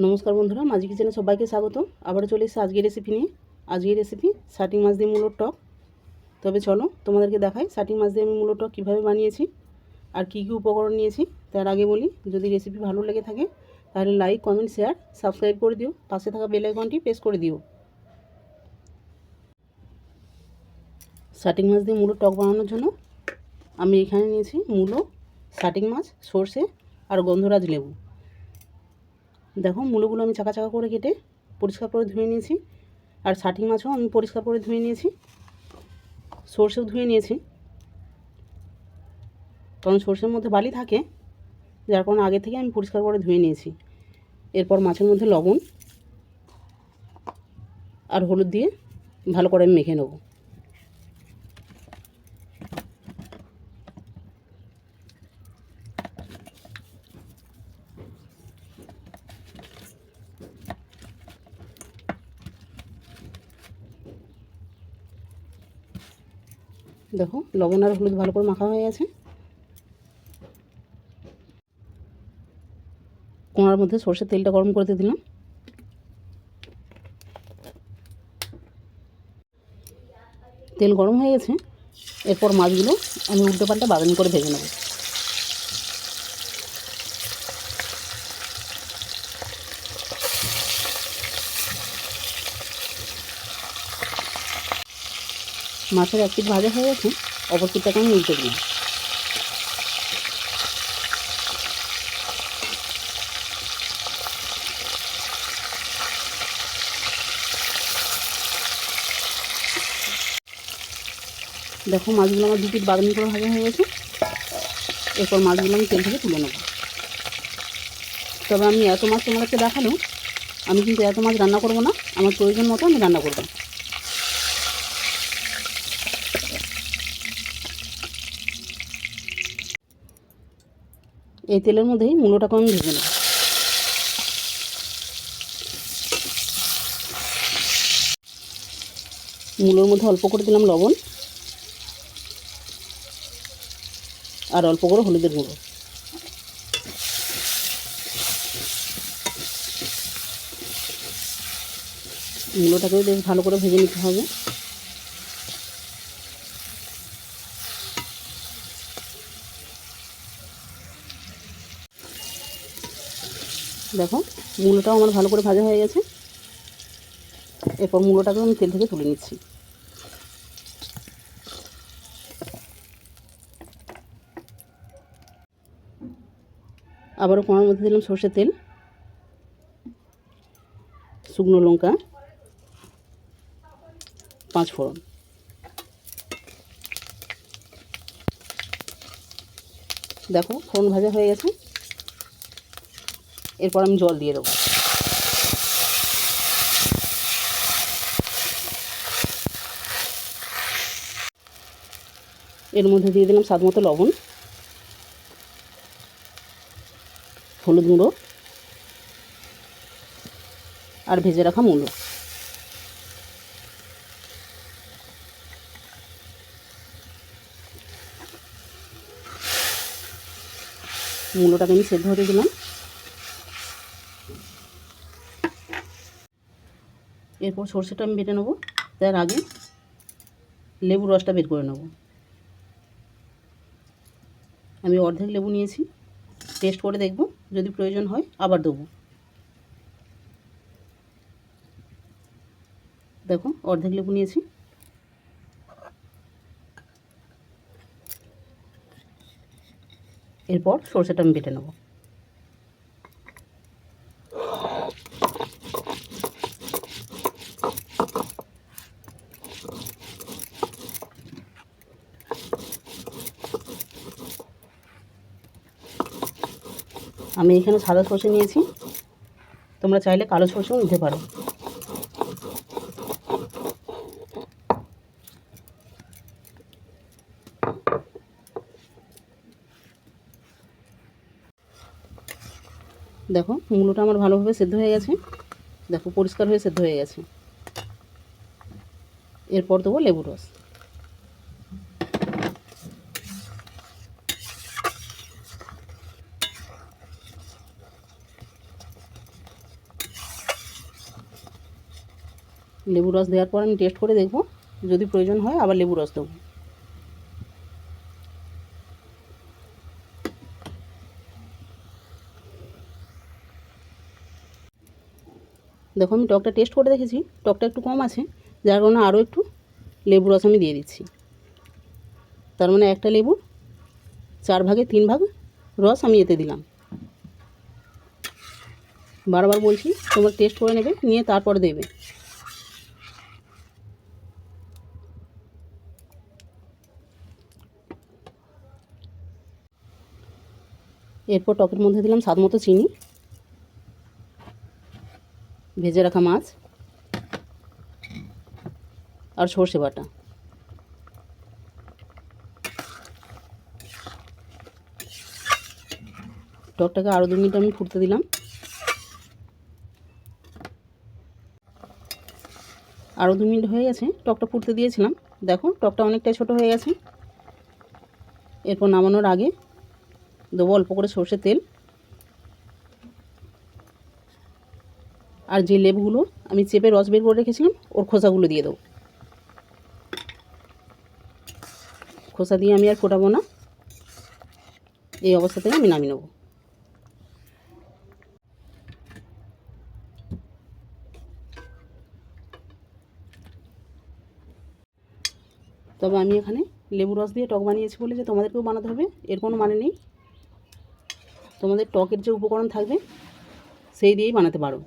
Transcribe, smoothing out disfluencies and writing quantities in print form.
নমস্কার বন্ধুরা, মাঝি কিচেনে সবাইকে স্বাগত। আবারও চলে এসেছি আজকের রেসিপি নিয়ে। আজকের রেসিপি শাটিং মাছ দিয়ে মূলোর টক। তবে চলো তোমাদেরকে দেখাই শাটিং মাছ দিয়ে আমি মূলোর টক কীভাবে বানিয়েছি আর কী কী উপকরণ নিয়েছি। তার আগে বলি, যদি রেসিপি ভালো লেগে থাকে তাহলে লাইক, কমেন্ট, শেয়ার, সাবস্ক্রাইব করে দিও। পাশে থাকা বেল আইকনটি প্রেস করে দিও। শাটিং মাছ দিয়ে মূলোর টক বানানোর জন্য আমি এখানে নিয়েছি মূলো, শাটিং মাছ, সর্ষে আর গন্ধরাজ লেবু। দেখো, মূলোগুলো আমি চাকা চাকা করে কেটে পরিষ্কার করে ধুয়ে নিয়েছি, আর শাটিং মাছও আমি পরিষ্কার করে ধুয়ে নিয়েছি, সর্ষেও ধুয়ে নিয়েছি, কারণ সর্ষের মধ্যে বালি থাকে, যার কারণে আগে থেকে আমি পরিষ্কার করে ধুয়ে নিয়েছি। এরপর মাছের মধ্যে লবণ আর হলুদ দিয়ে ভালো করে আমি মেখে নেব। দেখো, লবণ আর হলুদ ভালো করে মাখা হয়ে গেছে। কোনার মধ্যে সর্ষের তেলটা গরম করতে দিলাম। তেল গরম হয়ে গেছে। এরপর মাছগুলো আমি উল্টো পাল্টা বাদামি করে ভেজে নেব। মাছের এক পিঠ ভাজা হয়ে গেছে, অপর পিঠটাকে আমি উল্টে দিলাম। দেখো, মাছগুলো আমার দু পিঠ বাদামি করে ভাজা হয়ে গেছে। এরপর মাছগুলো আমি তেল থেকে তুলে নেব। তবে আমি এত মাছ তোমাদেরকে দেখালো, আমি কিন্তু এত মাছ রান্না করব না, আমার প্রয়োজন মতো আমি রান্না করব। এই তেলের মধ্যেই মূলোটাকে আমি ভেজে নেব। মূলোর মধ্যে অল্প করে দিলাম লবণ আর অল্প করে হলুদের গুঁড়ো। মূলোটাকে বেশ ভালো করে ভেজে নিতে হবে। দেখো, মূলোটাও আমার ভালো করে ভাজা হয়ে গেছে। এরপর মূলোটাকে আমি তেল থেকে তুলে নিচ্ছি। আবারও কড়ার মধ্যে দিলাম সর্ষের তেল, শুকনো লঙ্কা, 5 ফোড়ন। দেখো, ফোড়ন ভাজা হয়ে গেছে। এরপর আমি জল দিয়ে দেবো। এর মধ্যে দিয়ে দিলাম স্বাদ মতো লবণ, হলুদ গুঁড়ো আর ভেজে রাখা মূলো। মূলোটাকে আমি সেদ্ধ হতে দিলাম। এরপর সর্ষেটা আমি বেটে নেবো। তার আগে লেবুর রসটা বের করে নেব। আমি অর্ধেক লেবু নিয়েছি, টেস্ট করে দেখব, যদি প্রয়োজন হয় আবার দেবো। দেখো, অর্ধেক লেবু নিয়েছি। এরপর সর্ষেটা আমি বেটে নেব। আমি এখানে সাদা সর্ষে নিয়েছি, তোমরা চাইলে কালো সর্ষেও নিতে পারো। দেখো, মূলোটা আমার ভালোভাবে সেদ্ধ হয়ে গেছে। দেখো, পরিষ্কার হয়ে সেদ্ধ হয়ে গেছে। এরপর দেবো লেবুর রস। লেবু রস দেওয়ার পর আমি টেস্ট করে দেখব, যদি প্রয়োজন হয় আবার লেবু রস দেবো। দেখো আমি টকটা টেস্ট করে দেখেছি, টকটা একটু কম আছে, যার কারণে আরও একটু লেবু রস আমি দিয়ে দিচ্ছি। তার মানে একটা লেবুর 4 ভাগে 3 ভাগ রস আমি এতে দিলাম। বারবার বলছি তোমরা টেস্ট করে নেবে, নিয়ে তারপরে দেবে। এরপর টকের মধ্যে দিলাম স্বাদ মতো চিনি, ভেজে রাখা মাছ আর সর্ষে বাটা। টকটাকে আরও 2 মিনিট আমি ফুটতে দিলাম। আরও 2 মিনিট হয়ে গেছে, টকটা ফুটতে দিয়েছিলাম। দেখো টকটা অনেকটাই ছোট হয়ে গেছে। এরপর নামানোর আগে দেবো অল্প করে সর্ষের তেল, আর যে লেবুগুলো আমি চেপে রস বের করে রেখেছিলাম ওর খোসাগুলো দিয়ে দেবো। খোসা দিয়ে আমি আর ফোটাবো না, এই অবস্থাতে আমি নামিয়ে নেব। তবে আমি এখানে লেবু রস দিয়ে টক বানিয়েছি বলে যে তোমাদেরকেও বানাতে হবে এর কোনো মানে নেই। তোমাদের টকের যে উপকরণ থাকবে সেই দিয়েই বানাতে পারো।